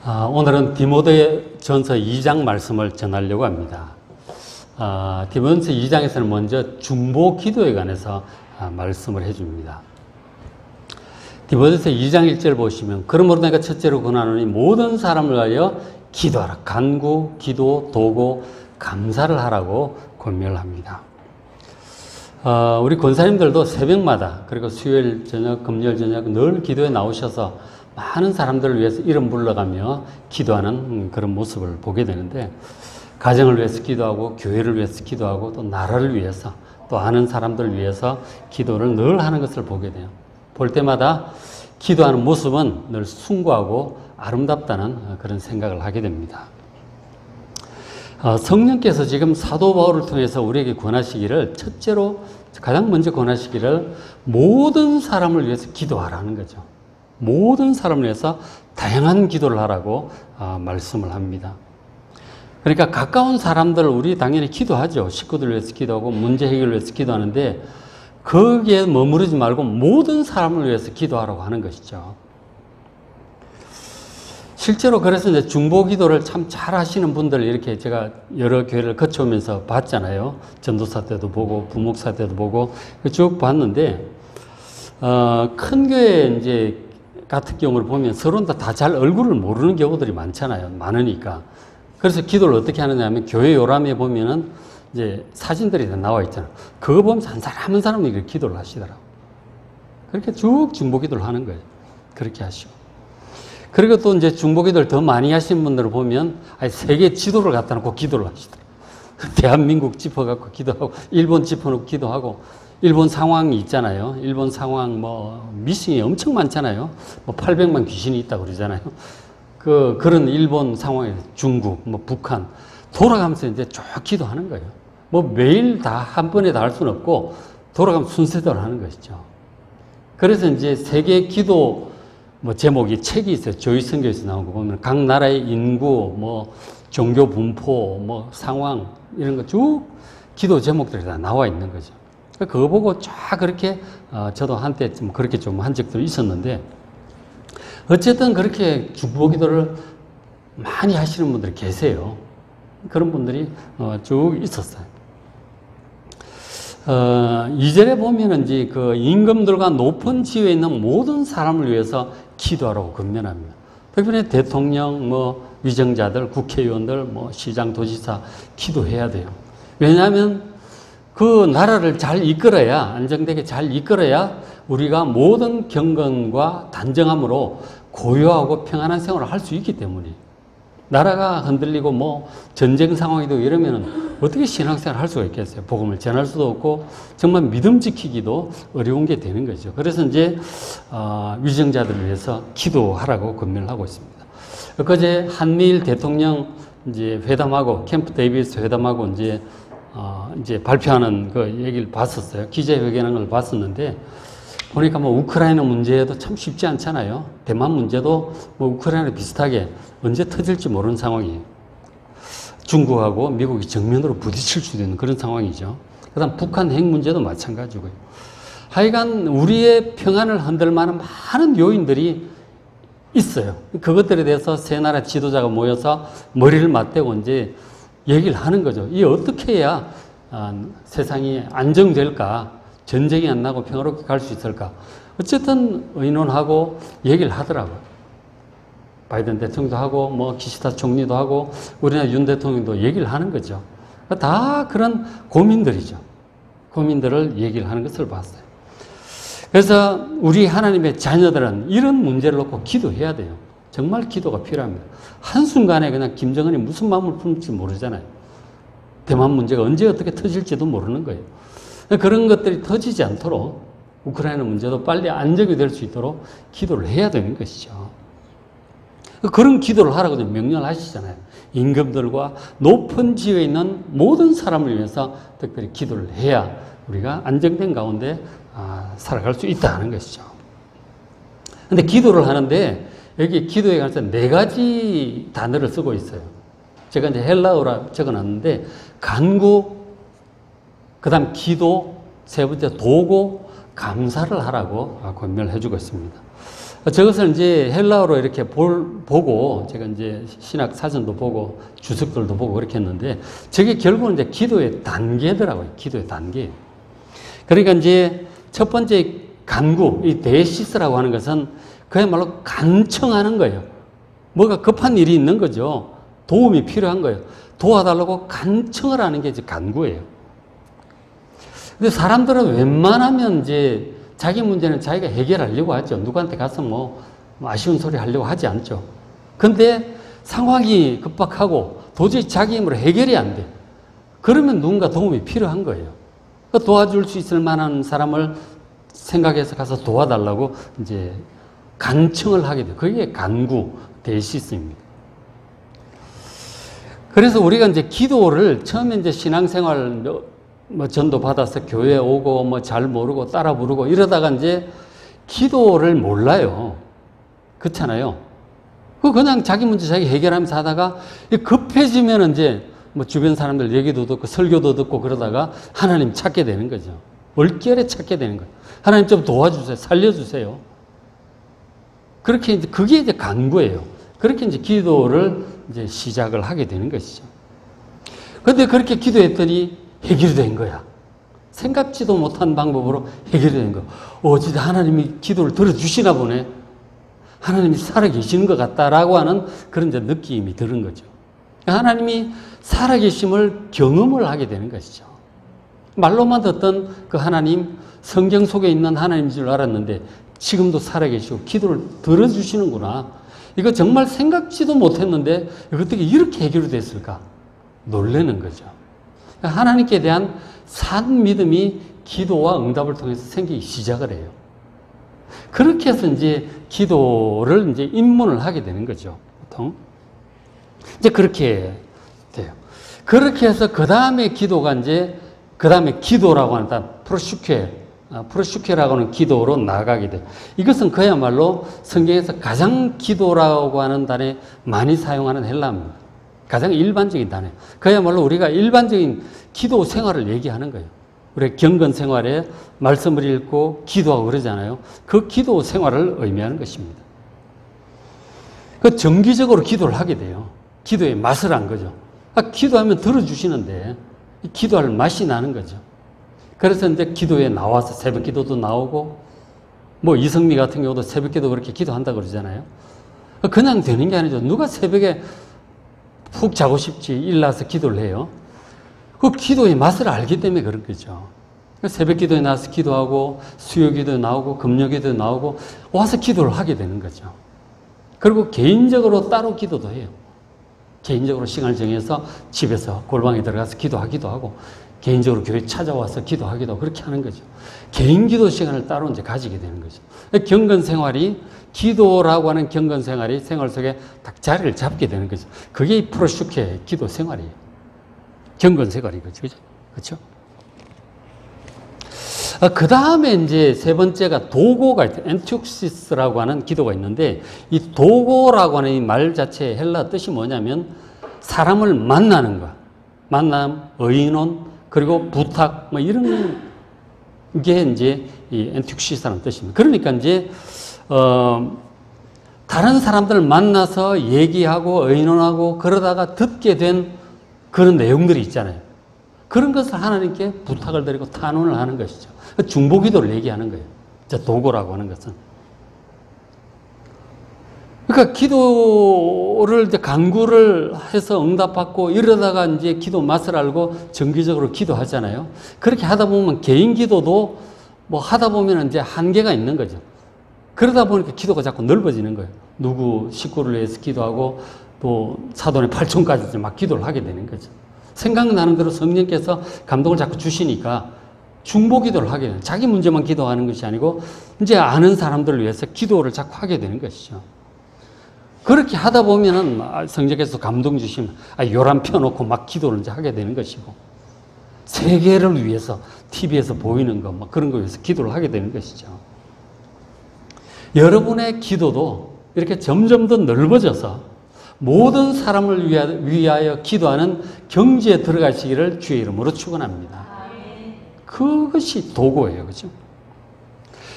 오늘은 디모데전서 2장 말씀을 전하려고 합니다. 디모데전서 2장에서는 먼저 중보 기도에 관해서 말씀을 해줍니다. 디모데전서 2장 1절 보시면 그러므로 내가 첫째로 권하노니 모든 사람을 위하여 기도하라. 간구, 기도, 도고, 감사를 하라고 권면을 합니다. 우리 권사님들도 새벽마다 그리고 수요일 저녁, 금요일 저녁 늘 기도에 나오셔서 많은 사람들을 위해서 이름 불러가며 기도하는 그런 모습을 보게 되는데, 가정을 위해서 기도하고 교회를 위해서 기도하고 또 나라를 위해서 또 아는 사람들을 위해서 기도를 늘 하는 것을 보게 돼요. 볼 때마다 기도하는 모습은 늘 숭고하고 아름답다는 그런 생각을 하게 됩니다. 성령께서 지금 사도 바울을 통해서 우리에게 권하시기를, 첫째로 가장 먼저 권하시기를 모든 사람을 위해서 기도하라는 거죠. 모든 사람을 위해서 다양한 기도를 하라고 말씀을 합니다. 그러니까 가까운 사람들 우리 당연히 기도하죠. 식구들 위해서 기도하고 문제 해결을 위해서 기도하는데, 거기에 머무르지 말고 모든 사람을 위해서 기도하라고 하는 것이죠. 실제로 그래서 이제 중보 기도를 참 잘 하시는 분들 이렇게 제가 여러 교회를 거쳐오면서 봤잖아요. 전도사 때도 보고 부목사 때도 보고 쭉 봤는데, 큰 교회 이제 같은 경우를 보면 서로 다 잘 얼굴을 모르는 경우들이 많잖아요. 많으니까. 그래서 기도를 어떻게 하느냐 하면, 교회 요람에 보면은 이제 사진들이 다 나와 있잖아요. 그거 보면서 한 사람 한 사람이 이렇게 기도를 하시더라고요. 그렇게 쭉 중보 기도를 하는 거예요. 그렇게 하시고. 그리고 또 이제 중보 기도를 더 많이 하시는 분들을 보면 세계 지도를 갖다 놓고 기도를 하시더라고요. 대한민국 짚어갖고 기도하고, 일본 짚어놓고 기도하고, 일본 상황이 있잖아요. 일본 상황 미싱이 엄청 많잖아요. 800만 귀신이 있다고 그러잖아요. 그런 일본 상황에 중국, 북한 돌아가면서 이제 쭉 기도하는 거예요. 매일 다 한 번에 다 할 수는 없고 돌아가면서 순서대로 하는 것이죠. 그래서 이제 세계 기도 제목이 책이 있어요. 조이 선교에서 나온 거 보면 각 나라의 인구, 종교 분포, 상황 이런 거 쭉 기도 제목들이 다 나와 있는 거죠. 그거 보고 쫙 그렇게 저도 한때 좀 그렇게 좀 한 적도 있었는데, 어쨌든 그렇게 중보 기도를 많이 하시는 분들이 계세요. 그런 분들이 쭉 있었어요. 2절에 보면은 이제 그 임금들과 높은 지위에 있는 모든 사람을 위해서 기도하라고 권면합니다. 특별히 대통령, 위정자들, 국회의원들, 시장, 도지사 기도해야 돼요. 왜냐하면 그 나라를 잘 이끌어야, 안정되게 잘 이끌어야 우리가 모든 경건과 단정함으로 고요하고 평안한 생활을 할 수 있기 때문에, 나라가 흔들리고 전쟁 상황이도 이러면은 어떻게 신앙생활을 할 수가 있겠어요? 복음을 전할 수도 없고 정말 믿음 지키기도 어려운 게 되는 거죠. 그래서 이제 위정자들을 위해서 기도하라고 권면을 하고 있습니다. 그제 한미일 대통령 이제 회담하고 캠프 데이비스 회담하고 이제 발표하는 그 얘기를 봤었어요. 기자회견한 걸 봤었는데, 보니까 우크라이나 문제도 참 쉽지 않잖아요. 대만 문제도 우크라이나 비슷하게 언제 터질지 모르는 상황이에요. 중국하고 미국이 정면으로 부딪힐 수도 있는 그런 상황이죠. 그 다음 북한 핵 문제도 마찬가지고요. 하여간 우리의 평안을 흔들 만한 많은 요인들이 있어요. 그것들에 대해서 세 나라 지도자가 모여서 머리를 맞대고 이제 얘기를 하는 거죠. 이게 어떻게 해야 세상이 안정될까? 전쟁이 안 나고 평화롭게 갈 수 있을까? 어쨌든 의논하고 얘기를 하더라고요. 바이든 대통령도 하고 기시다 총리도 하고 우리나라 윤 대통령도 얘기를 하는 거죠. 다 그런 고민들이죠. 고민들을 얘기를 하는 것을 봤어요. 그래서 우리 하나님의 자녀들은 이런 문제를 놓고 기도해야 돼요. 정말 기도가 필요합니다. 한순간에 그냥 김정은이 무슨 마음을 품을지 모르잖아요. 대만 문제가 언제 어떻게 터질지도 모르는 거예요. 그런 것들이 터지지 않도록 우크라이나 문제도 빨리 안정이 될 수 있도록 기도를 해야 되는 것이죠. 그런 기도를 하라고 명령을 하시잖아요. 임금들과 높은 지위에 있는 모든 사람을 위해서 특별히 기도를 해야 우리가 안정된 가운데 살아갈 수 있다는 것이죠. 그런데 기도를 하는데 여기 기도에 관해서 4가지 단어를 쓰고 있어요. 제가 이제 헬라어로 적어놨는데, 간구, 그 다음 기도, 세 번째 도고, 감사를 하라고 권면을 해주고 있습니다. 저것을 이제 헬라어로 이렇게 보고, 제가 이제 신학 사전도 보고, 주석들도 보고 그렇게 했는데, 저게 결국은 이제 기도의 단계더라고요. 기도의 단계. 그러니까 이제 첫 번째 간구, 이 데시스라고 하는 것은 그야말로 간청하는 거예요. 뭐가 급한 일이 있는 거죠. 도움이 필요한 거예요. 도와달라고 간청을 하는 게 이제 간구예요. 근데 사람들은 웬만하면 이제 자기 문제는 자기가 해결하려고 하죠. 누구한테 가서 뭐 아쉬운 소리 하려고 하지 않죠. 근데 상황이 급박하고 도저히 자기 힘으로 해결이 안 돼. 그러면 누군가 도움이 필요한 거예요. 도와줄 수 있을 만한 사람을 생각해서 가서 도와달라고 이제 간청을 하게 돼요. 그게 간구, 데시스입니다. 그래서 우리가 이제 기도를 처음에 이제 신앙생활 뭐 전도 받아서 교회 오고 뭐 잘 모르고 따라 부르고 이러다가 이제 기도를 몰라요. 그렇잖아요. 그냥 자기 문제 자기 해결하면서 하다가 급해지면 이제 뭐 주변 사람들 얘기도 듣고 설교도 듣고 그러다가 하나님 찾게 되는 거죠. 얼결에 찾게 되는 거예요. 하나님 좀 도와주세요. 살려주세요. 그렇게 이제 그게 이제 간구예요. 그렇게 이제 기도를 이제 시작을 하게 되는 것이죠. 그런데 그렇게 기도했더니 해결이 된 거야. 생각지도 못한 방법으로 해결이 된 거야. 어찌다 하나님이 기도를 들어주시나 보네. 하나님이 살아계시는 것 같다라고 하는 그런 이제 느낌이 드는 거죠. 하나님이 살아계심을 경험을 하게 되는 것이죠. 말로만 듣던 그 하나님, 성경 속에 있는 하나님인 줄 알았는데 지금도 살아계시고 기도를 들어주시는구나. 이거 정말 생각지도 못했는데 어떻게 이렇게 해결이 됐을까? 놀라는 거죠. 하나님께 대한 산 믿음이 기도와 응답을 통해서 생기기 시작을 해요. 그렇게 해서 이제 기도를 이제 입문을 하게 되는 거죠. 보통. 이제 그렇게 돼요. 그렇게 해서 그 다음에 기도가 이제, 그 다음에 기도라고 하는 프로슈케라고 하는 기도로 나아가게 돼요. 이것은 그야말로 성경에서 가장 기도라고 하는 단에 많이 사용하는 헬라어입니다. 가장 일반적인 단어예요. 그야말로 우리가 일반적인 기도 생활을 얘기하는 거예요. 우리 경건 생활에 말씀을 읽고 기도하고 그러잖아요. 그 기도 생활을 의미하는 것입니다. 그 정기적으로 기도를 하게 돼요. 기도의 맛을 안 거죠. 기도하면 들어주시는데 기도할 맛이 나는 거죠. 그래서 이제 기도에 나와서 새벽 기도도 나오고 뭐 이성미 같은 경우도 새벽 기도 그렇게 기도한다 그러잖아요. 그냥 되는 게 아니죠. 누가 새벽에 푹 자고 싶지 일어나서 기도를 해요. 그 기도의 맛을 알기 때문에 그런 거죠. 새벽 기도에 나와서 기도하고 수요 기도에 나오고 금요 기도에 나오고 와서 기도를 하게 되는 거죠. 그리고 개인적으로 따로 기도도 해요. 개인적으로 시간을 정해서 집에서 골방에 들어가서 기도하기도 하고 개인적으로 교회 찾아와서 기도하기도 하고 그렇게 하는 거죠. 개인 기도 시간을 따로 이제 가지게 되는 거죠. 경건 생활이 기도라고 하는 경건 생활이 생활 속에 딱 자리를 잡게 되는 거죠. 그게 프로슈케 기도 생활이에요. 경건 생활이거죠. 그렇죠? 그 다음에 이제 세 번째가 도고가 있어요. 엔투시스라고 하는 기도가 있는데 이 도고라고 하는 이 말 자체의 헬라 뜻이 뭐냐면 사람을 만나는 거. 만남, 의논, 그리고 부탁, 뭐 이런 게 이제 이 엔투시스라는 뜻입니다. 그러니까 이제, 다른 사람들을 만나서 얘기하고 의논하고 그러다가 듣게 된 그런 내용들이 있잖아요. 그런 것을 하나님께 부탁을 드리고 탄원을 하는 것이죠. 중보기도를 얘기하는 거예요. 도고라고 하는 것은. 그러니까 기도를 이제 간구를 해서 응답받고 이러다가 이제 기도 맛을 알고 정기적으로 기도하잖아요. 그렇게 하다 보면 개인 기도도 뭐 하다 보면 이제 한계가 있는 거죠. 그러다 보니까 기도가 자꾸 넓어지는 거예요. 누구 식구를 위해서 기도하고 또 사돈의 팔촌까지 막 기도를 하게 되는 거죠. 생각나는 대로 성령께서 감동을 자꾸 주시니까 중보 기도를 하게 돼요. 자기 문제만 기도하는 것이 아니고 이제 아는 사람들을 위해서 기도를 자꾸 하게 되는 것이죠. 그렇게 하다 보면은 성령께서 감동 주시면 요람 펴놓고 막 기도를 이제 하게 되는 것이고 세계를 위해서 TV에서 보이는 것 막 그런 거 위해서 기도를 하게 되는 것이죠. 여러분의 기도도 이렇게 점점 더 넓어져서 모든 사람을 위하여 기도하는 경지에 들어가시기를 주의 이름으로 축원합니다. 그것이 도고예요. 그렇죠?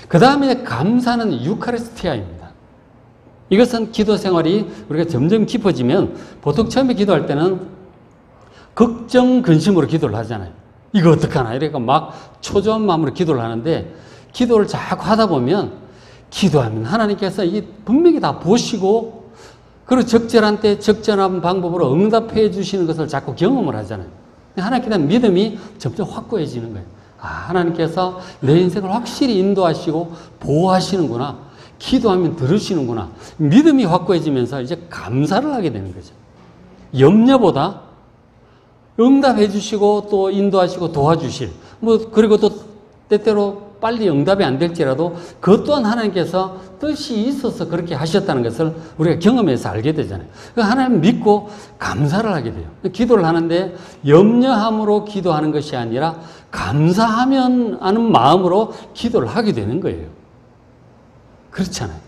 그 다음에 감사는 유카리스티아입니다. 이것은 기도 생활이 우리가 점점 깊어지면 보통 처음에 기도할 때는 걱정, 근심으로 기도를 하잖아요. 이거 어떡하나. 이러니까 막 초조한 마음으로 기도를 하는데 기도를 자꾸 하다 보면 기도하면 하나님께서 이 분명히 다 보시고 그리고 적절한 때 적절한 방법으로 응답해 주시는 것을 자꾸 경험을 하잖아요. 하나님께 대한 믿음이 점점 확고해지는 거예요. 아, 하나님께서 내 인생을 확실히 인도하시고 보호하시는구나. 기도하면 들으시는구나. 믿음이 확고해지면서 이제 감사를 하게 되는 거죠. 염려보다 응답해 주시고 또 인도하시고 도와주실. 그리고 또 때때로 빨리 응답이 안 될지라도 그것 또한 하나님께서 뜻이 있어서 그렇게 하셨다는 것을 우리가 경험해서 알게 되잖아요. 하나님 믿고 감사를 하게 돼요. 기도를 하는데 염려함으로 기도하는 것이 아니라 감사하면 하는 마음으로 기도를 하게 되는 거예요. 그렇잖아요.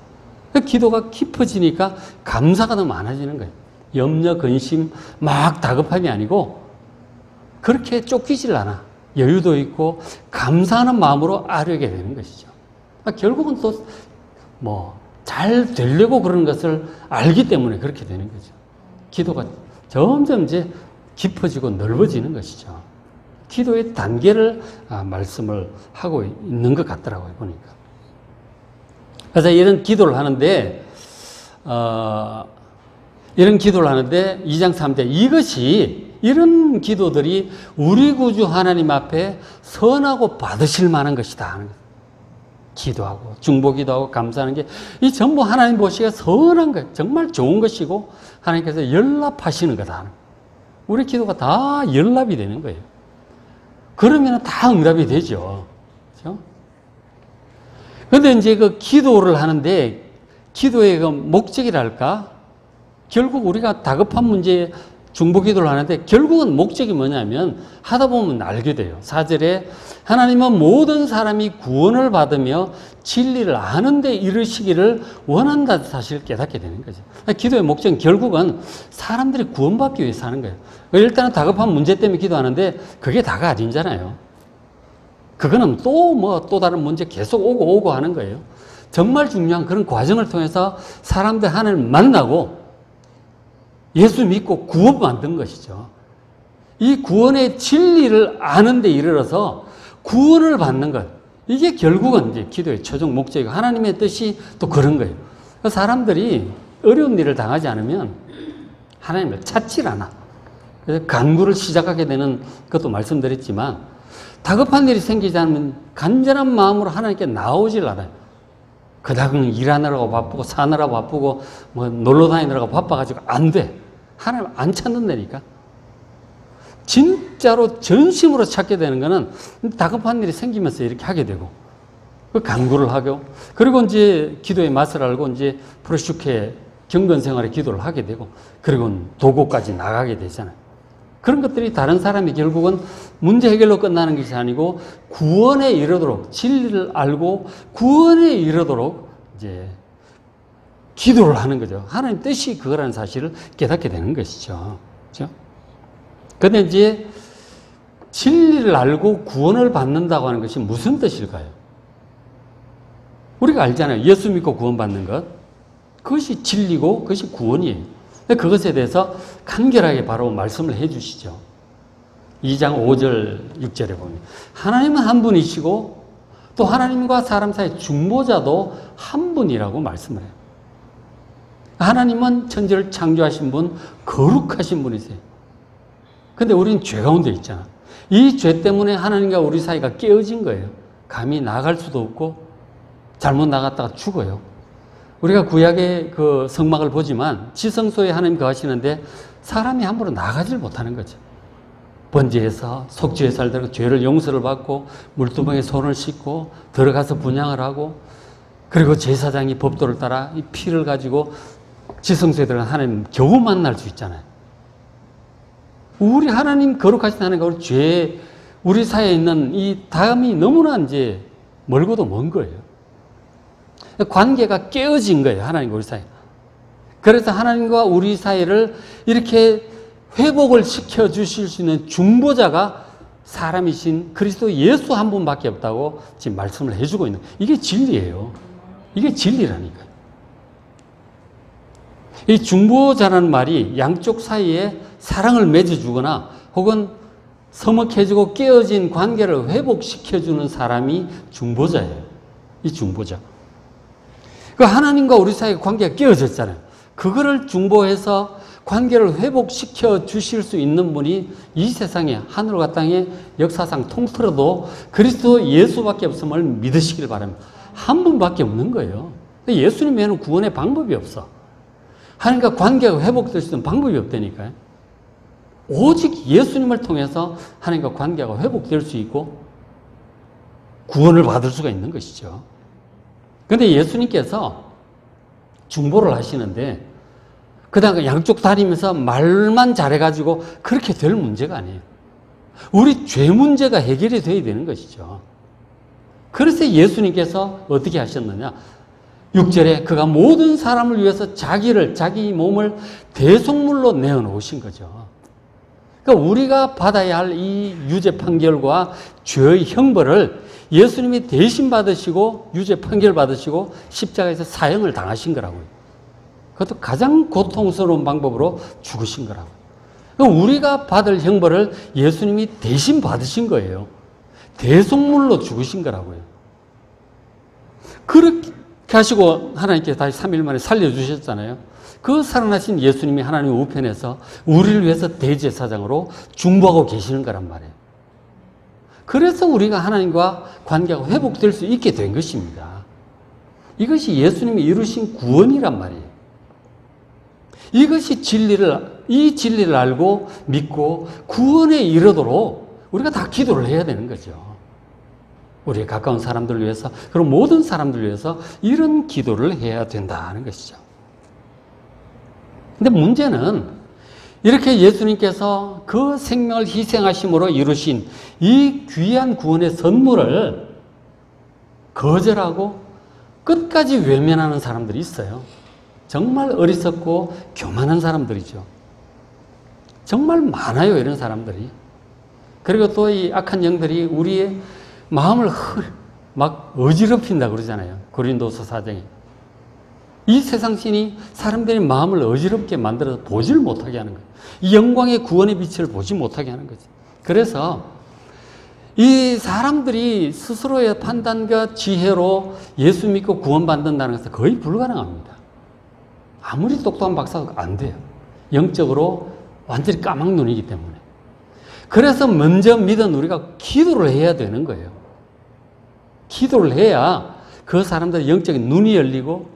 기도가 깊어지니까 감사가 더 많아지는 거예요. 염려, 근심, 막 다급함이 아니고 그렇게 쫓기질 않아. 여유도 있고 감사하는 마음으로 아뢰게 되는 것이죠. 결국은 또 잘 되려고 그러는 것을 알기 때문에 그렇게 되는 거죠. 기도가 점점 이제 깊어지고 넓어지는 것이죠. 기도의 단계를 말씀을 하고 있는 것 같더라고요, 보니까. 그래서 이런 기도를 하는데 2장 3절 이런 기도들이 우리 구주 하나님 앞에 선하고 받으실 만한 것이다. 기도하고 중보기도하고 감사하는 게 이 전부 하나님 보시기에 선한 것, 정말 좋은 것이고 하나님께서 연락하시는 거다. 우리 기도가 다 연락이 되는 거예요. 그러면 다 응답이 되죠. 그렇죠? 그런데 이제 그 기도를 하는데 기도의 그 목적이랄까? 결국 우리가 다급한 문제에 중보기도를 하는데 결국은 목적이 뭐냐면 하다 보면 알게 돼요. 4절에 하나님은 모든 사람이 구원을 받으며 진리를 아는 데 이르시기를 원한다는 사실을 깨닫게 되는 거죠. 기도의 목적은 결국은 사람들이 구원받기 위해서 하는 거예요. 일단은 다급한 문제 때문에 기도하는데 그게 다가 아니잖아요. 그거는 또 다른 문제 계속 오고 하는 거예요. 정말 중요한 그런 과정을 통해서 사람들 하나님을 만나고 예수 믿고 구원 만든 것이죠. 이 구원의 진리를 아는 데 이르러서 구원을 받는 것. 이게 결국은 이제 기도의 최종 목적이고 하나님의 뜻이 또 그런 거예요. 사람들이 어려운 일을 당하지 않으면 하나님을 찾질 않아. 그래서 간구를 시작하게 되는 것도 말씀드렸지만 다급한 일이 생기지 않으면 간절한 마음으로 하나님께 나오질 않아요. 그다음은 일하느라고 바쁘고 사느라고 바쁘고 놀러 다니느라고 바빠가지고 안 돼. 하나님 안 찾는다니까. 진짜로 전심으로 찾게 되는 거는 다급한 일이 생기면서 이렇게 하게 되고 그 간구를 하고 그리고 이제 기도의 맛을 알고 이제 프로슈케 경건 생활의 기도를 하게 되고 그리고 도고까지 나가게 되잖아요. 그런 것들이 다른 사람이 결국은 문제 해결로 끝나는 것이 아니고 구원에 이르도록 진리를 알고 구원에 이르도록 이제 기도를 하는 거죠. 하나님 뜻이 그거라는 사실을 깨닫게 되는 것이죠. 그렇죠? 근데 이제 진리를 알고 구원을 받는다고 하는 것이 무슨 뜻일까요? 우리가 알잖아요. 예수 믿고 구원받는 것. 그것이 진리고 그것이 구원이에요. 그것에 대해서 간결하게 바로 말씀을 해 주시죠. 2장 5절 6절에 보면 하나님은 한 분이시고 또 하나님과 사람 사이 중보자도 한 분이라고 말씀을 해요. 하나님은 천지를 창조하신 분, 거룩하신 분이세요. 근데 우리는 죄 가운데 있잖아. 이 죄 때문에 하나님과 우리 사이가 깨어진 거예요. 감히 나갈 수도 없고 잘못 나갔다가 죽어요. 우리가 구약의 그 성막을 보지만 지성소에 하나님 거하시는데 사람이 함부로 나가질 못하는 거죠. 번제해서 속죄의 살들고 죄를 용서를 받고 물두멍에 손을 씻고 들어가서 분향을 하고 그리고 제사장이 법도를 따라 이 피를 가지고 지성소에 들어간 하나님 겨우 만날 수 있잖아요. 우리 하나님 거룩하신 하나님과 우리 죄, 우리 사이에 있는 이 담이 너무나 이제 멀고도 먼 거예요. 관계가 깨어진 거예요. 하나님과 우리 사이. 그래서 하나님과 우리 사이를 이렇게 회복을 시켜 주실 수 있는 중보자가 사람이신 그리스도 예수 한 분밖에 없다고 지금 말씀을 해주고 있는 이게 진리예요. 이게 진리라니까요. 이 중보자라는 말이 양쪽 사이에 사랑을 맺어주거나 혹은 서먹해지고 깨어진 관계를 회복시켜주는 사람이 중보자예요. 이 중보자. 그 하나님과 우리 사이의 관계가 깨어졌잖아요. 그거를 중보해서 관계를 회복시켜 주실 수 있는 분이 이 세상에 하늘과 땅의 역사상 통틀어도 그리스도 예수밖에 없음을 믿으시길 바랍니다. 한 분밖에 없는 거예요. 예수님 외에는 구원의 방법이 없어. 하나님과 관계가 회복될 수 있는 방법이 없다니까요. 오직 예수님을 통해서 하나님과 관계가 회복될 수 있고 구원을 받을 수가 있는 것이죠. 그런데 예수님께서 중보를 하시는데 그다음 양쪽 다니면서 말만 잘해가지고 그렇게 될 문제가 아니에요. 우리 죄 문제가 해결이 돼야 되는 것이죠. 그래서 예수님께서 어떻게 하셨느냐. 6절에 그가 모든 사람을 위해서 자기 몸을 대속물로 내어놓으신 거죠. 그러니까 우리가 받아야 할 이 유죄 판결과 죄의 형벌을 예수님이 대신 받으시고 유죄 판결 받으시고 십자가에서 사형을 당하신 거라고요. 그것도 가장 고통스러운 방법으로 죽으신 거라고요. 그러니까 우리가 받을 형벌을 예수님이 대신 받으신 거예요. 대속물로 죽으신 거라고요. 그렇게 하시고 하나님께 다시 3일 만에 살려주셨잖아요. 그 살아나신 예수님이 하나님 우편에서 우리를 위해서 대제사장으로 중보하고 계시는 거란 말이에요. 그래서 우리가 하나님과 관계가 회복될 수 있게 된 것입니다. 이것이 예수님이 이루신 구원이란 말이에요. 이것이 이 진리를 알고 믿고 구원에 이르도록 우리가 다 기도를 해야 되는 거죠. 우리의 가까운 사람들을 위해서, 그리고 모든 사람들을 위해서 이런 기도를 해야 된다는 것이죠. 근데 문제는 이렇게 예수님께서 그 생명을 희생하심으로 이루신 이 귀한 구원의 선물을 거절하고 끝까지 외면하는 사람들이 있어요. 정말 어리석고 교만한 사람들이죠. 정말 많아요, 이런 사람들이. 그리고 또 이 악한 영들이 우리의 마음을 막 어지럽힌다 그러잖아요. 고린도서 4장에. 이 세상 신이 사람들의 마음을 어지럽게 만들어서 보지를 못하게 하는 거예요. 이 영광의 구원의 빛을 보지 못하게 하는 거죠. 그래서 이 사람들이 스스로의 판단과 지혜로 예수 믿고 구원받는다는 것은 거의 불가능합니다. 아무리 똑똑한 박사도 안 돼요. 영적으로 완전히 까막눈이기 때문에. 그래서 먼저 믿은 우리가 기도를 해야 되는 거예요. 기도를 해야 그 사람들의 영적인 눈이 열리고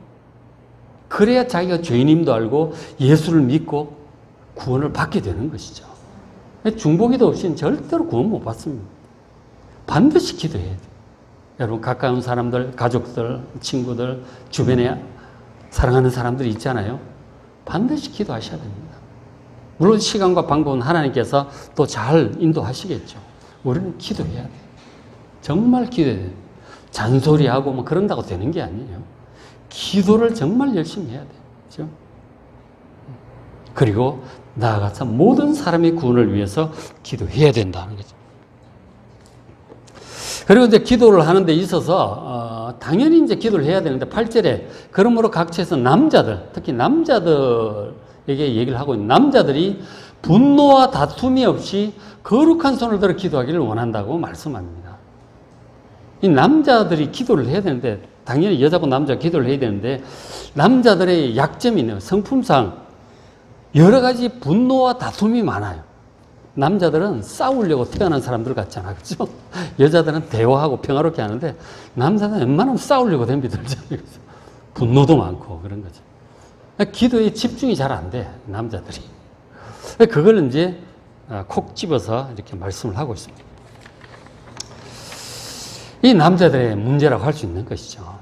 그래야 자기가 죄인임도 알고 예수를 믿고 구원을 받게 되는 것이죠. 중보기도 없이는 절대로 구원 못 받습니다. 반드시 기도해야 돼요. 여러분 가까운 사람들, 가족들, 친구들, 주변에 사랑하는 사람들이 있잖아요. 반드시 기도하셔야 됩니다. 물론 시간과 방법은 하나님께서 또 잘 인도하시겠죠. 우리는 기도해야 돼요. 정말 기도해야 돼요. 잔소리하고 뭐 그런다고 되는 게 아니에요. 기도를 정말 열심히 해야 돼요. 그렇죠? 그리고 나아가서 모든 사람의 구원을 위해서 기도해야 된다는 거죠. 그리고 이제 기도를 하는 데 있어서 당연히 이제 기도를 해야 되는데 8절에 그러므로 각처에서 남자들, 특히 남자들에게 얘기를 하고 있는 남자들이 분노와 다툼이 없이 거룩한 손을 들어 기도하기를 원한다고 말씀합니다. 이 남자들이 기도를 해야 되는데 당연히 여자고 남자가 기도를 해야 되는데 남자들의 약점이 있네요. 성품상 여러 가지 분노와 다툼이 많아요. 남자들은 싸우려고 태어난 사람들 같잖아. 그렇죠? 여자들은 대화하고 평화롭게 하는데 남자들은 웬만하면 싸우려고 됩니다. 분노도 많고 그런 거죠. 기도에 집중이 잘 안 돼, 남자들이. 그걸 이제 콕 집어서 이렇게 말씀을 하고 있습니다. 이 남자들의 문제라고 할 수 있는 것이죠.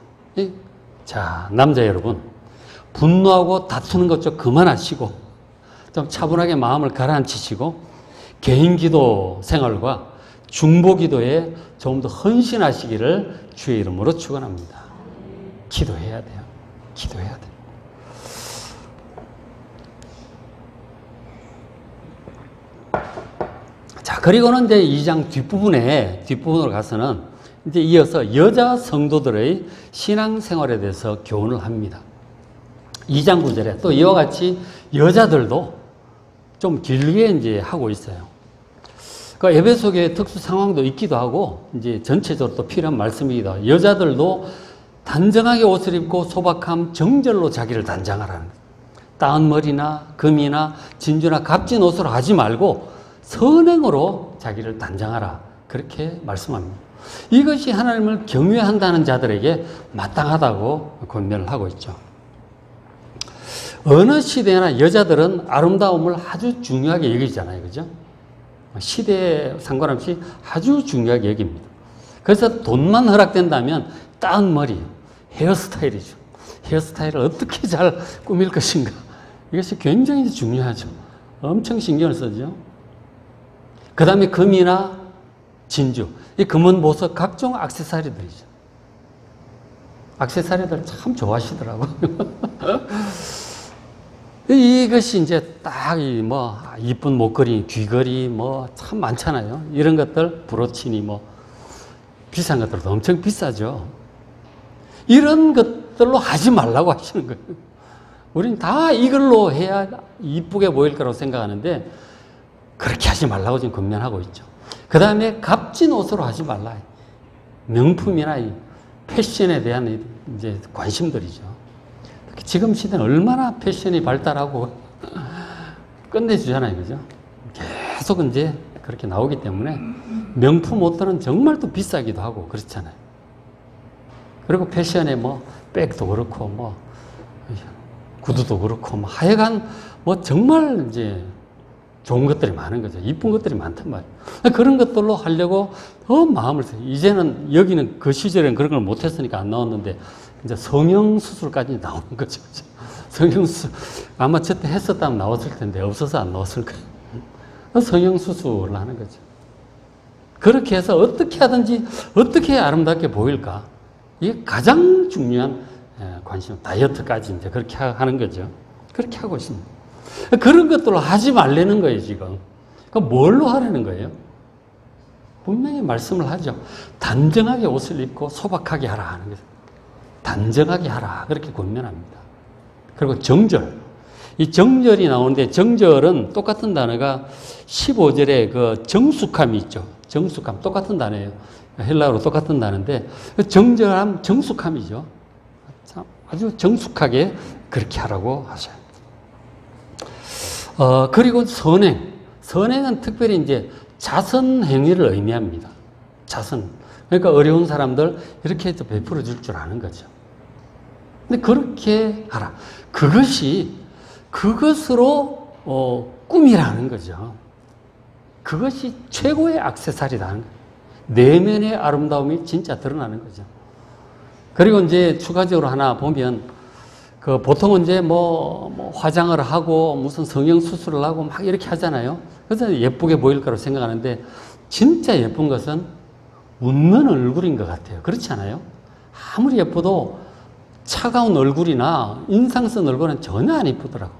자, 남자 여러분, 분노하고 다투는 것 좀 그만하시고 좀 차분하게 마음을 가라앉히시고 개인 기도 생활과 중보 기도에 좀 더 헌신하시기를 주의 이름으로 축원합니다. 기도해야 돼요. 기도해야 돼요. 자, 그리고는 이제 2장 뒷부분으로 가서는 이제 이어서 여자 성도들의 신앙생활에 대해서 교훈을 합니다. 2장 9절에 또 이와 같이 여자들도 좀 길게 이제 하고 있어요. 그 에베소 교회 특수 상황도 있기도 하고, 이제 전체적으로 또 필요한 말씀이기도 하고, 여자들도 단정하게 옷을 입고 소박함, 정절로 자기를 단장하라는 거예요. 따은 머리나 금이나 진주나 값진 옷으로 하지 말고 선행으로 자기를 단장하라. 그렇게 말씀합니다. 이것이 하나님을 경외한다는 자들에게 마땅하다고 권면을 하고 있죠. 어느 시대나 여자들은 아름다움을 아주 중요하게 여기잖아요. 그죠? 시대에 상관없이 아주 중요하게 여깁니다. 그래서 돈만 허락된다면 따은 머리, 헤어스타일이죠. 헤어스타일을 어떻게 잘 꾸밀 것인가. 이것이 굉장히 중요하죠. 엄청 신경을 쓰죠. 그 다음에 금이나 진주, 이 금은 보석, 각종 액세서리들이죠. 액세서리들 참 좋아하시더라고요. 이것이 이제 딱 이쁜 목걸이, 귀걸이 참 많잖아요. 이런 것들, 브로치니 비싼 것들도 엄청 비싸죠. 이런 것들로 하지 말라고 하시는 거예요. 우린 다 이걸로 해야 이쁘게 보일 거라고 생각하는데 그렇게 하지 말라고 지금 권면하고 있죠. 그 다음에 값진 옷으로 하지 말라. 명품이나 패션에 대한 이제 관심들이죠. 지금 시대는 얼마나 패션이 발달하고 끝내주잖아요. 그죠? 계속 이제 그렇게 나오기 때문에 명품 옷들은 정말 또 비싸기도 하고 그렇잖아요. 그리고 패션에 백도 그렇고 구두도 그렇고 하여간 정말 이제 좋은 것들이 많은 거죠. 이쁜 것들이 많단 말이에요. 그런 것들로 하려고 더 마음을 써요. 이제는 여기는 그 시절엔 그런 걸 못했으니까 안 나왔는데 이제 성형수술까지 나오는 거죠. 성형수술 아마 저때 했었다면 나왔을 텐데 없어서 안 나왔을 거예요. 성형수술을 하는 거죠. 그렇게 해서 어떻게 하든지 어떻게 아름답게 보일까. 이게 가장 중요한 관심. 다이어트까지 이제 그렇게 하는 거죠. 그렇게 하고 있습니다. 그런 것들로 하지 말라는 거예요, 지금. 그럼 뭘로 하라는 거예요? 분명히 말씀을 하죠. 단정하게 옷을 입고 소박하게 하라 하는 거죠. 단정하게 하라. 그렇게 권면합니다. 그리고 정절. 이 정절이 나오는데 정절은 똑같은 단어가 15절에 그 정숙함이 있죠. 정숙함. 똑같은 단어예요. 헬라어로 똑같은 단어인데 정절함, 정숙함이죠. 아주 정숙하게 그렇게 하라고 하셔요. 그리고 선행. 선행은 특별히 이제 자선 행위를 의미합니다. 자선. 그러니까 어려운 사람들 이렇게 해서 베풀어 줄 줄 아는 거죠. 근데 그렇게 하라. 그것으로 꿈이라는 거죠. 그것이 최고의 액세서리라는 거예요. 내면의 아름다움이 진짜 드러나는 거죠. 그리고 이제 추가적으로 하나 보면 보통은 이제 화장을 하고 무슨 성형수술을 하고 막 이렇게 하잖아요. 그래서 예쁘게 보일 거라고 생각하는데 진짜 예쁜 것은 웃는 얼굴인 것 같아요. 그렇지 않아요? 아무리 예뻐도 차가운 얼굴이나 인상 쓴 얼굴은 전혀 안 예쁘더라고.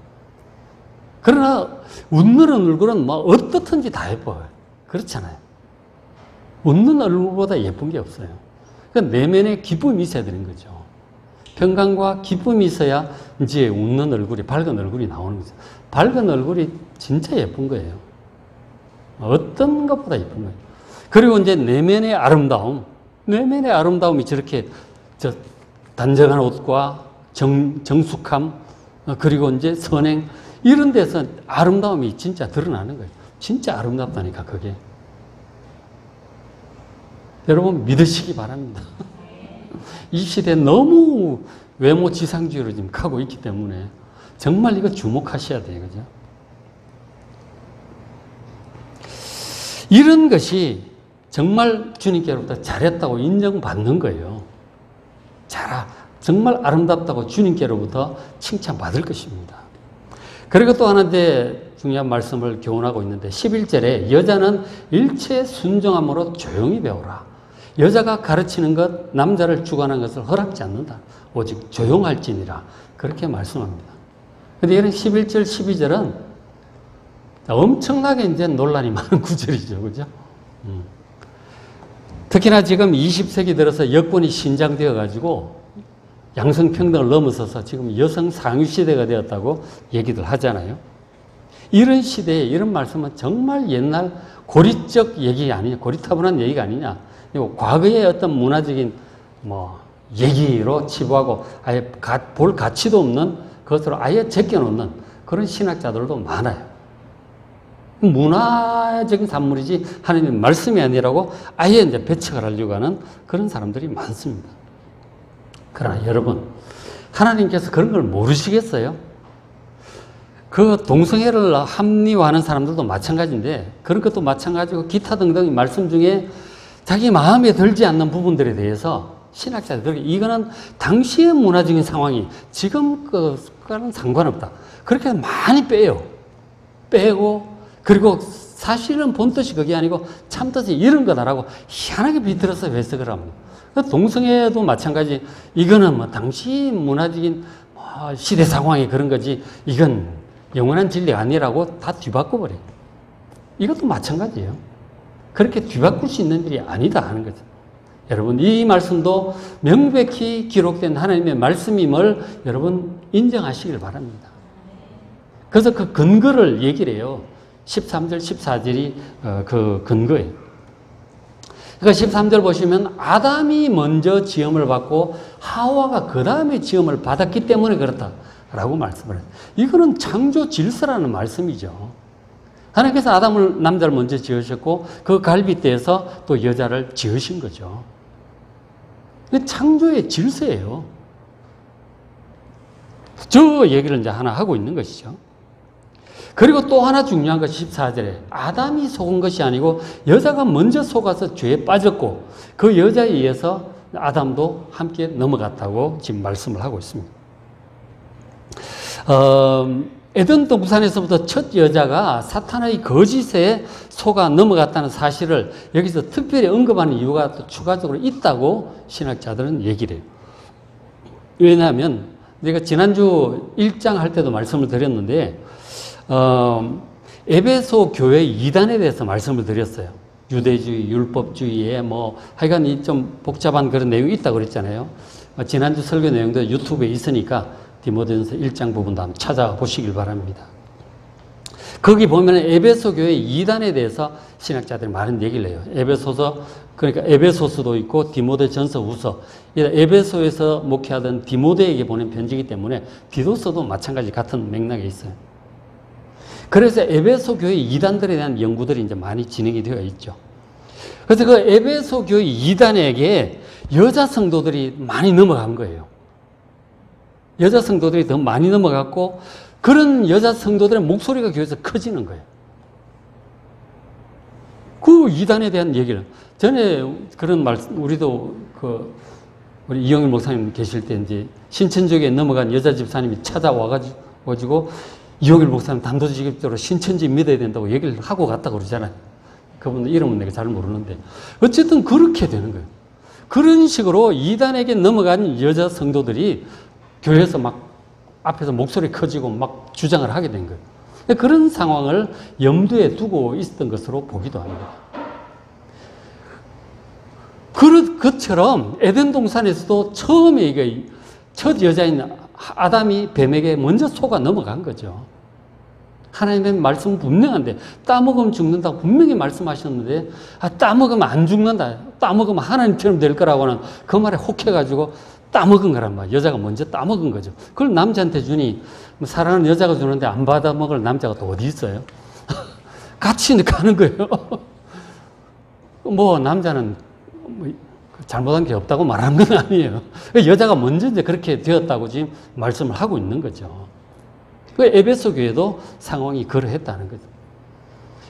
그러나 웃는 얼굴은 어떻든지 다 예뻐요. 그렇잖아요. 웃는 얼굴보다 예쁜 게 없어요. 그러니까 내면에 기쁨이 있어야 되는 거죠. 평강과 기쁨이 있어야 이제 웃는 얼굴이, 밝은 얼굴이 나오는 거죠. 밝은 얼굴이 진짜 예쁜 거예요. 어떤 것보다 예쁜 거예요. 그리고 이제 내면의 아름다움, 내면의 아름다움이 저렇게 단정한 옷과 정숙함, 그리고 이제 선행, 이런 데서 아름다움이 진짜 드러나는 거예요. 진짜 아름답다니까, 그게. 여러분, 믿으시기 바랍니다. 이 시대에 너무 외모 지상주의로 지금 가고 있기 때문에 정말 이거 주목하셔야 돼요. 그죠? 이런 것이 정말 주님께로부터 잘했다고 인정받는 거예요. 정말 아름답다고 주님께로부터 칭찬받을 것입니다. 그리고 또 하나 중요한 말씀을 교훈하고 있는데 11절에 여자는 일체 순종함으로 조용히 배우라. 여자가 가르치는 것, 남자를 주관하는 것을 허락지 않는다. 오직 조용할지니라. 그렇게 말씀합니다. 근데 이런 11절, 12절은 엄청나게 이제 논란이 많은 구절이죠. 그죠? 특히나 지금 20세기 들어서 여권이 신장되어 가지고 양성평등을 넘어서서 지금 여성 상위시대가 되었다고 얘기들 하잖아요. 이런 시대에 이런 말씀은 정말 옛날 고리적 얘기 아니냐, 고리타분한 얘기가 아니냐. 과거의 어떤 문화적인 얘기로 치부하고 아예 볼 가치도 없는 것으로 아예 제껴놓는 그런 신학자들도 많아요. 문화적인 산물이지 하나님의 말씀이 아니라고 아예 이제 배척을 하려고 하는 그런 사람들이 많습니다. 그러나 여러분, 하나님께서 그런 걸 모르시겠어요? 그 동성애를 합리화하는 사람들도 마찬가지인데 그런 것도 마찬가지고 기타 등등의 말씀 중에 자기 마음에 들지 않는 부분들에 대해서 신학자들이 이거는 당시의 문화적인 상황이 지금 그거는 상관없다. 그렇게 많이 빼요. 빼고 그리고 사실은 본뜻이 그게 아니고 참뜻이 이런 거다라고 희한하게 비틀어서 해석을 합니다. 동성애도 마찬가지. 이거는 당시 문화적인 시대 상황이 그런 거지 이건 영원한 진리가 아니라고 다 뒤바꿔버려요. 이것도 마찬가지예요. 그렇게 뒤바꿀 수 있는 일이 아니다 하는 거죠. 여러분, 이 말씀도 명백히 기록된 하나님의 말씀임을 여러분 인정하시길 바랍니다. 그래서 그 근거를 얘기를 해요. 13절, 14절이 그 근거예요. 그러니까 13절 보시면 아담이 먼저 지음을 받고 하와가 그 다음에 지음을 받았기 때문에 그렇다라고 말씀을 해요. 이거는 창조 질서라는 말씀이죠. 하나님께서 아담을 남자를 먼저 지으셨고 그 갈빗대에서 또 여자를 지으신 거죠. 창조의 질서예요. 저 얘기를 이제 하나 하고 있는 것이죠. 그리고 또 하나 중요한 것이 14절에 아담이 속은 것이 아니고 여자가 먼저 속아서 죄에 빠졌고 그 여자에 의해서 아담도 함께 넘어갔다고 지금 말씀을 하고 있습니다. 에덴 동산에서부터 첫 여자가 사탄의 거짓에 속아 넘어갔다는 사실을 여기서 특별히 언급하는 이유가 또 추가적으로 있다고 신학자들은 얘기를 해요. 왜냐하면 내가 지난주 1장 할 때도 말씀을 드렸는데 에베소 교회 이단에 대해서 말씀을 드렸어요. 유대주의, 율법주의에 하여간 이 좀 복잡한 그런 내용이 있다고 그랬잖아요. 지난주 설교 내용도 유튜브에 있으니까 디모데전서 1장 부분도 한번 찾아보시길 바랍니다. 거기 보면 에베소 교회 이단에 대해서 신학자들이 많은 얘기를 해요. 에베소서, 그러니까 에베소서도 있고 디모데전서 후서. 에베소에서 목회하던 디모데에게 보낸 편지이기 때문에 디도서도 마찬가지 같은 맥락에 있어요. 그래서 에베소 교회 이단들에 대한 연구들이 이제 많이 진행이 되어 있죠. 그래서 그 에베소 교회 이단에게 여자 성도들이 많이 넘어간 거예요. 여자 성도들이 더 많이 넘어갔고 그런 여자 성도들의 목소리가 교회에서 커지는 거예요. 그 이단에 대한 얘기를 전에 그런 말씀 우리도 우리 이영일 목사님 계실 때 이제 신천지에 넘어간 여자 집사님이 찾아와가지고 이영일 목사님 단도직입적으로 신천지 믿어야 된다고 얘기를 하고 갔다고 그러잖아요. 그분 이름은 내가 잘 모르는데 어쨌든 그렇게 되는 거예요. 그런 식으로 이단에게 넘어간 여자 성도들이 교회에서 막 앞에서 목소리 커지고 막 주장을 하게 된 거예요. 그런 상황을 염두에 두고 있었던 것으로 보기도 합니다. 그것처럼 에덴 동산에서도 처음에 이게 첫 여자인 아담이 뱀에게 먼저 속아 넘어간 거죠. 하나님의 말씀은 분명한데 따먹으면 죽는다고 분명히 말씀하셨는데 따먹으면 안 죽는다. 따먹으면 하나님처럼 될 거라고 하는 그 말에 혹해가지고 따먹은 거란 말이에요. 여자가 먼저 따먹은 거죠. 그걸 남자한테 주니 사랑하는 여자가 주는데 안 받아 먹을 남자가 또 어디 있어요? 같이 가는 거예요. 남자는 잘못한 게 없다고 말하는 건 아니에요. 여자가 먼저 이제 그렇게 되었다고 지금 말씀을 하고 있는 거죠. 에베소 교회도 상황이 그러했다는 거죠.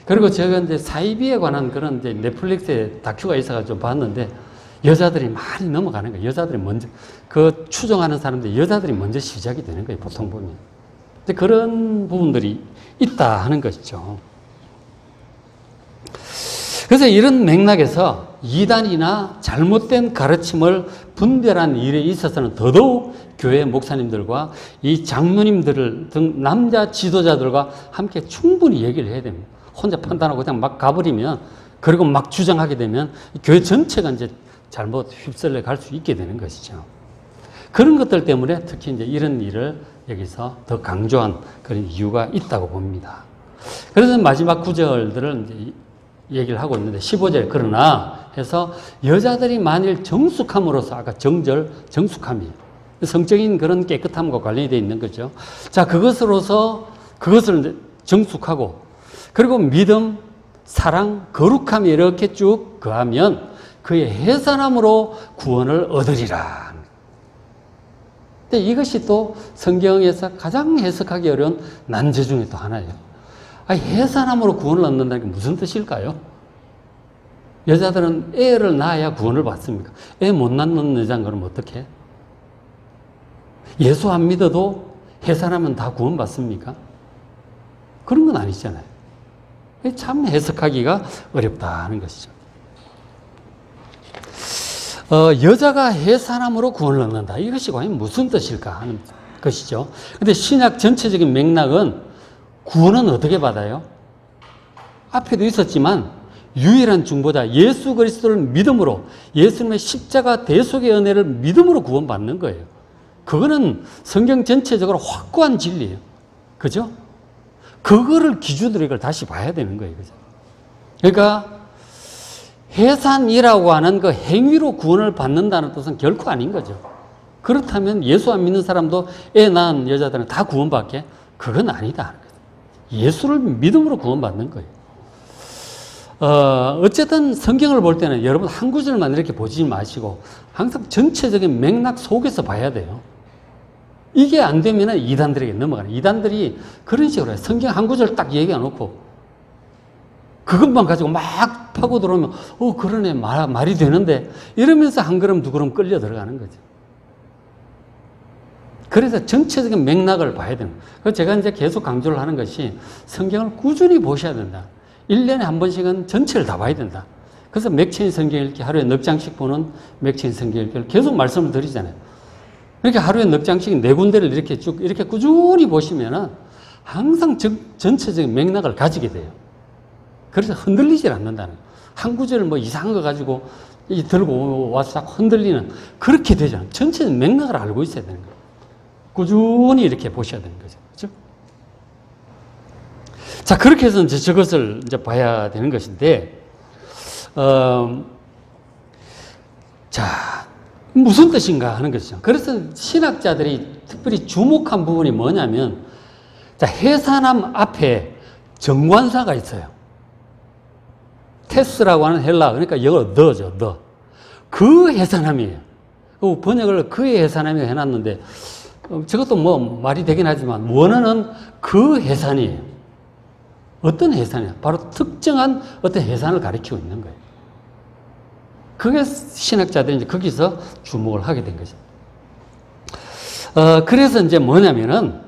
그리고 제가 이제 사이비에 관한 그런 이제 넷플릭스에 다큐가 있어가지고 좀 봤는데 여자들이 많이 넘어가는 거예요. 여자들이 먼저, 추종하는 사람들, 여자들이 먼저 시작이 되는 거예요. 보통 보면. 그런 부분들이 있다 하는 것이죠. 그래서 이런 맥락에서 이단이나 잘못된 가르침을 분별한 일에 있어서는 더더욱 교회 목사님들과 이 장로님들 등 남자 지도자들과 함께 충분히 얘기를 해야 됩니다. 혼자 판단하고 그냥 막 가버리면, 그리고 막 주장하게 되면 교회 전체가 이제 잘못 휩쓸려 갈 수 있게 되는 것이죠. 그런 것들 때문에 특히 이제 이런 일을 여기서 더 강조한 그런 이유가 있다고 봅니다. 그래서 마지막 구절들을 이제 얘기를 하고 있는데 15절 그러나 해서 여자들이 만일 정숙함으로써 아까 정절 정숙함이에요. 성적인 그런 깨끗함과 관련이 되어 있는 거죠. 자, 그것을 이제 정숙하고 그리고 믿음, 사랑, 거룩함이 이렇게 쭉 거하면 그의 해산함으로 구원을 얻으리라. 근데 이것이 또 성경에서 가장 해석하기 어려운 난제 중에 또 하나예요. 해산함으로 구원을 얻는다는 게 무슨 뜻일까요? 여자들은 애를 낳아야 구원을 받습니까? 애 못 낳는 여자는 그럼 어떻게? 예수 안 믿어도 해산하면 다 구원 받습니까? 그런 건 아니잖아요. 참 해석하기가 어렵다는 것이죠. 여자가 해산함으로 구원을 얻는다. 이것이 과연 무슨 뜻일까 하는 것이죠. 근데 신약 전체적인 맥락은 구원은 어떻게 받아요? 앞에도 있었지만 유일한 중보자 예수 그리스도를 믿음으로 예수님의 십자가 대속의 은혜를 믿음으로 구원받는 거예요. 그거는 성경 전체적으로 확고한 진리예요. 그죠? 그거를 기준으로 이걸 다시 봐야 되는 거예요. 그죠? 그러니까 해산이라고 하는 그 행위로 구원을 받는다는 뜻은 결코 아닌 거죠. 그렇다면 예수 안 믿는 사람도 애 낳은 여자들은 다 구원받게? 그건 아니다. 예수를 믿음으로 구원받는 거예요. 어쨌든 성경을 볼 때는 여러분 한 구절만 이렇게 보지 마시고 항상 전체적인 맥락 속에서 봐야 돼요. 이게 안 되면 이단들에게 넘어가요. 이단들이 그런 식으로 해요. 성경 한 구절 딱 얘기해 놓고 그것만 가지고 막 파고 들어오면 그러네 말이 되는데 이러면서 한 걸음 두 걸음 끌려 들어가는 거죠. 그래서 전체적인 맥락을 봐야 되는 거예요. 그래서 제가 이제 계속 강조를 하는 것이 성경을 꾸준히 보셔야 된다. 1년에 한 번씩은 전체를 다 봐야 된다. 그래서 맥체인 성경 읽기 하루에 넉 장씩 보는 맥체인 성경 읽기를 계속 말씀을 드리잖아요. 이렇게 하루에 넉 장씩 네 군데를 이렇게 쭉 이렇게 꾸준히 보시면은 항상 전체적인 맥락을 가지게 돼요. 그래서 흔들리질 않는다는 거예요. 한 구절을 뭐 이상한 거 가지고 들고 와서 자꾸 흔들리는 그렇게 되잖아요. 전체적인 맥락을 알고 있어야 되는 거예요. 꾸준히 이렇게 보셔야 되는 거죠. 그렇죠? 자, 그렇게 해서 이제 저것을 이제 봐야 되는 것인데, 자, 무슨 뜻인가 하는 것이죠. 그래서 신학자들이 특별히 주목한 부분이 뭐냐면, 자, 해산함 앞에 정관사가 있어요. 테스라고 하는 헬라, 그러니까 영어로 더죠, 더. 그 해산함이에요. 번역을 그의 해산함이 해놨는데, 저것도 뭐 말이 되긴 하지만 원어는 그 해산이에요. 어떤 해산이에요? 바로 특정한 어떤 해산을 가리키고 있는 거예요. 그게 신학자들이 이제 거기서 주목을 하게 된 거죠. 그래서 이제 뭐냐면은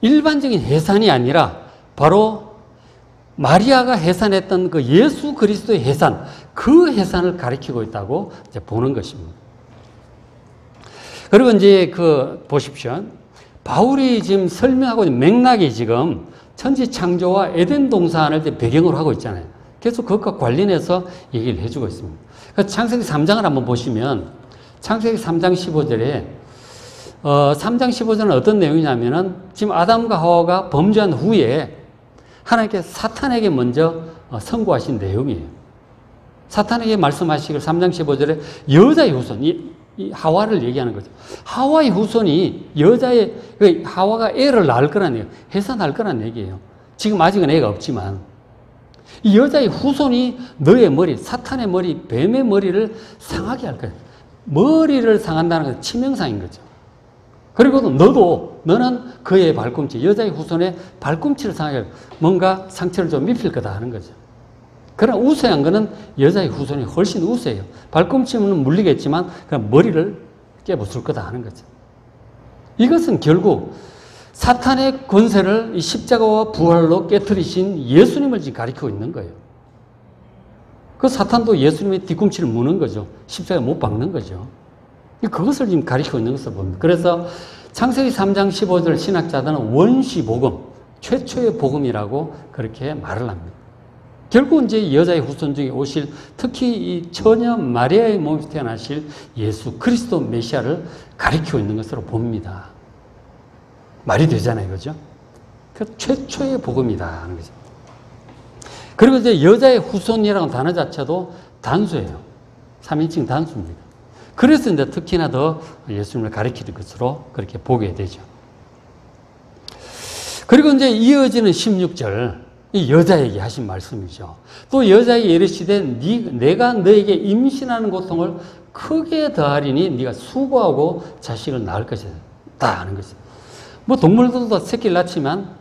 일반적인 해산이 아니라 바로 마리아가 해산했던 그 예수 그리스도의 해산, 그 해산을 가리키고 있다고 이제 보는 것입니다. 그리고 이제 보십시오. 바울이 지금 설명하고 있는 맥락이 지금 천지 창조와 에덴 동산을 배경으로 하고 있잖아요. 계속 그것과 관련해서 얘기를 해주고 있습니다. 창세기 3장을 한번 보시면 창세기 3장 15절에 3장 15절은 어떤 내용이냐면은 지금 아담과 하와가 범죄한 후에 하나님께 사탄에게 먼저 선고하신 내용이에요. 사탄에게 말씀하시길 3장 15절에 여자의 후손, 이 하와를 얘기하는 거죠. 하와의 후손이 하와가 애를 낳을 거란 얘기예요. 해산할 거란 얘기예요. 지금 아직은 애가 없지만 이 여자의 후손이 너의 머리, 사탄의 머리, 뱀의 머리를 상하게 할 거예요. 머리를 상한다는 건 치명상인 거죠. 그리고 너는 그의 발꿈치, 여자의 후손의 발꿈치를 상하게 하고 뭔가 상처를 좀 입힐 거다 하는 거죠. 그러나 우세한 거는 여자의 후손이 훨씬 우세해요. 발꿈치는 물리겠지만 그냥 머리를 깨부술 거다 하는 거죠. 이것은 결국 사탄의 권세를 이 십자가와 부활로 깨뜨리신 예수님을 지금 가리키고 있는 거예요. 그 사탄도 예수님의 뒤꿈치를 무는 거죠. 십자가에 못 박는 거죠. 그것을 지금 가리키고 있는 것을 봅니다. 그래서 창세기 3장 15절 신학자들은 원시 복음, 최초의 복음이라고 그렇게 말을 합니다. 결국 이제 여자의 후손 중에 오실 특히 이 처녀 마리아의 몸에서 태어나실 예수 그리스도 메시아를 가리키고 있는 것으로 봅니다. 말이 되잖아요. 그죠? 그 최초의 복음이다 하는 거죠. 그리고 이제 여자의 후손이라는 단어 자체도 단수예요. 3인칭 단수입니다. 그래서 이제 특히나 더 예수님을 가리키는 것으로 그렇게 보게 되죠. 그리고 이제 이어지는 16절, 이 여자에게 하신 말씀이죠. 또 여자에게 이르시되 내가 너에게 임신하는 고통을 크게 더하리니 네가 수고하고 자식을 낳을 것이다 하는 거죠. 뭐 동물들도 새끼를 낳지만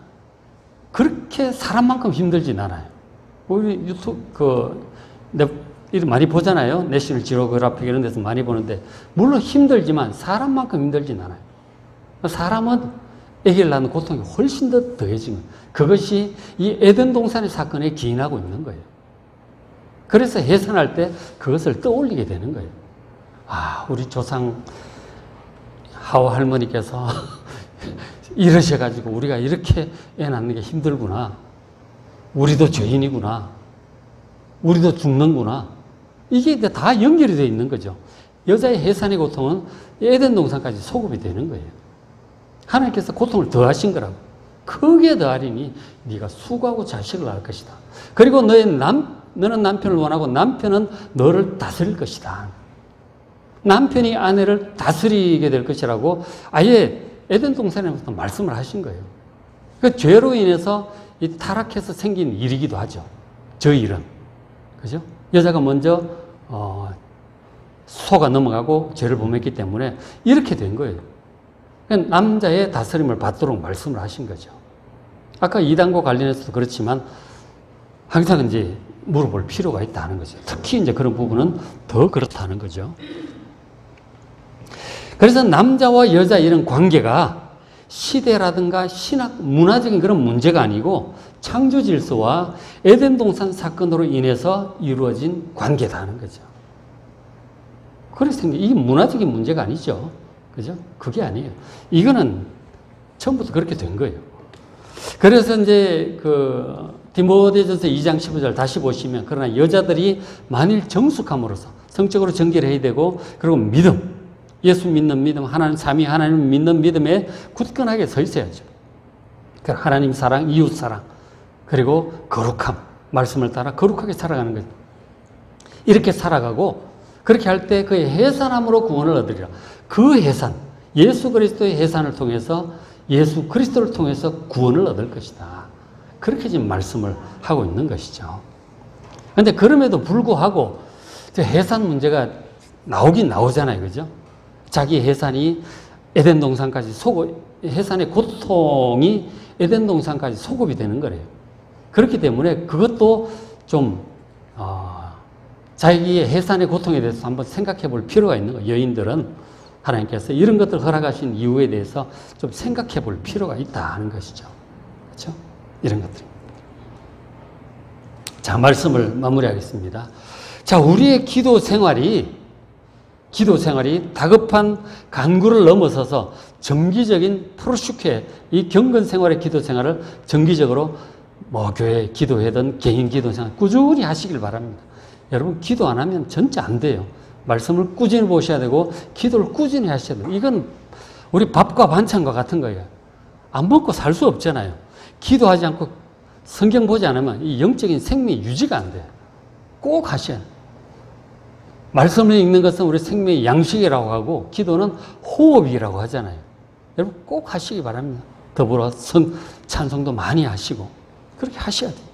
그렇게 사람만큼 힘들진 않아요. 우리 유튜브 많이 보잖아요. 내셔널 지오그래픽 이런 데서 많이 보는데 물론 힘들지만 사람만큼 힘들진 않아요. 사람은 아기를 낳는 고통이 훨씬 더 더해지는 그것이 이 에덴 동산의 사건에 기인하고 있는 거예요. 그래서 해산할 때 그것을 떠올리게 되는 거예요. 아, 우리 조상 하와 할머니께서 이러셔가지고 우리가 이렇게 애 낳는 게 힘들구나. 우리도 죄인이구나. 우리도 죽는구나. 이게 다 연결이 되어 있는 거죠. 여자의 해산의 고통은 에덴 동산까지 소급이 되는 거예요. 하나님께서 고통을 더하신 거라고. 크게 더하리니 네가 수고하고 자식을 낳을 것이다. 그리고 너는 남편을 원하고 남편은 너를 다스릴 것이다. 남편이 아내를 다스리게 될 것이라고 아예 에덴 동산에부터 말씀을 하신 거예요. 그 죄로 인해서 이 타락해서 생긴 일이기도 하죠. 저 일은. 그죠? 여자가 먼저 속아 넘어가고 죄를 범했기 때문에 이렇게 된 거예요. 남자의 다스림을 받도록 말씀을 하신 거죠. 아까 이단과 관련해서도 그렇지만 항상 이제 물어볼 필요가 있다는 거죠. 특히 이제 그런 부분은 더 그렇다는 거죠. 그래서 남자와 여자 이런 관계가 시대라든가 신학, 문화적인 그런 문제가 아니고 창조 질서와 에덴 동산 사건으로 인해서 이루어진 관계다는 거죠. 그래서 이게 문화적인 문제가 아니죠. 그죠? 그게 아니에요. 이거는 처음부터 그렇게 된 거예요. 그래서 이제 디모데전서 2장 15절 다시 보시면 그러나 여자들이 만일 정숙함으로써 성적으로 정결 해야 되고 그리고 믿음, 예수 믿는 믿음, 하나님 삼위 하나님 믿는 믿음에 굳건하게 서 있어야죠. 그러니까 하나님 사랑, 이웃 사랑, 그리고 거룩함, 말씀을 따라 거룩하게 살아가는 거죠. 이렇게 살아가고 그렇게 할 때 그의 해산함으로 구원을 얻으리라. 그 해산, 예수 그리스도의 해산을 통해서 예수 그리스도를 통해서 구원을 얻을 것이다. 그렇게 지금 말씀을 하고 있는 것이죠. 그런데 그럼에도 불구하고 해산 문제가 나오긴 나오잖아요. 그죠? 자기 해산이 에덴 동산까지 해산의 고통이 에덴 동산까지 소급이 되는 거래요. 그렇기 때문에 그것도 좀 자기의 해산의 고통에 대해서 한번 생각해 볼 필요가 있는 거예요. 여인들은 하나님께서 이런 것들을 허락하신 이유에 대해서 좀 생각해 볼 필요가 있다 하는 것이죠. 그렇죠? 이런 것들. 자, 말씀을 마무리하겠습니다. 자, 우리의 기도 생활이 다급한 간구를 넘어서서 정기적인 프로슈케, 이 경건 생활의 기도 생활을 정기적으로 교회 기도회든 개인 기도 생활 꾸준히 하시길 바랍니다. 여러분, 기도 안 하면 진짜 안 돼요. 말씀을 꾸준히 보셔야 되고 기도를 꾸준히 하셔야 돼요. 이건 우리 밥과 반찬과 같은 거예요. 안 먹고 살 수 없잖아요. 기도하지 않고 성경 보지 않으면 이 영적인 생명이 유지가 안 돼요. 꼭 하셔야 돼요. 말씀을 읽는 것은 우리 생명의 양식이라고 하고 기도는 호흡이라고 하잖아요. 여러분 꼭 하시기 바랍니다. 더불어 찬송도 많이 하시고 그렇게 하셔야 돼요.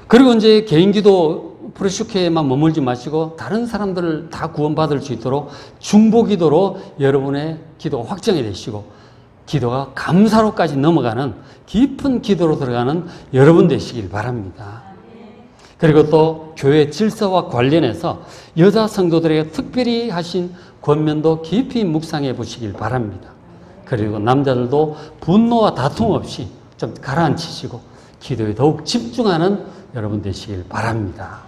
그리고 이제 개인 기도 프로슈케에만 머물지 마시고 다른 사람들을 다 구원받을 수 있도록 중보 기도로 여러분의 기도가 확정이 되시고 기도가 감사로까지 넘어가는 깊은 기도로 들어가는 여러분 되시길 바랍니다. 그리고 또 교회 질서와 관련해서 여자 성도들에게 특별히 하신 권면도 깊이 묵상해 보시길 바랍니다. 그리고 남자들도 분노와 다툼 없이 좀 가라앉히시고 기도에 더욱 집중하는 여러분 되시길 바랍니다.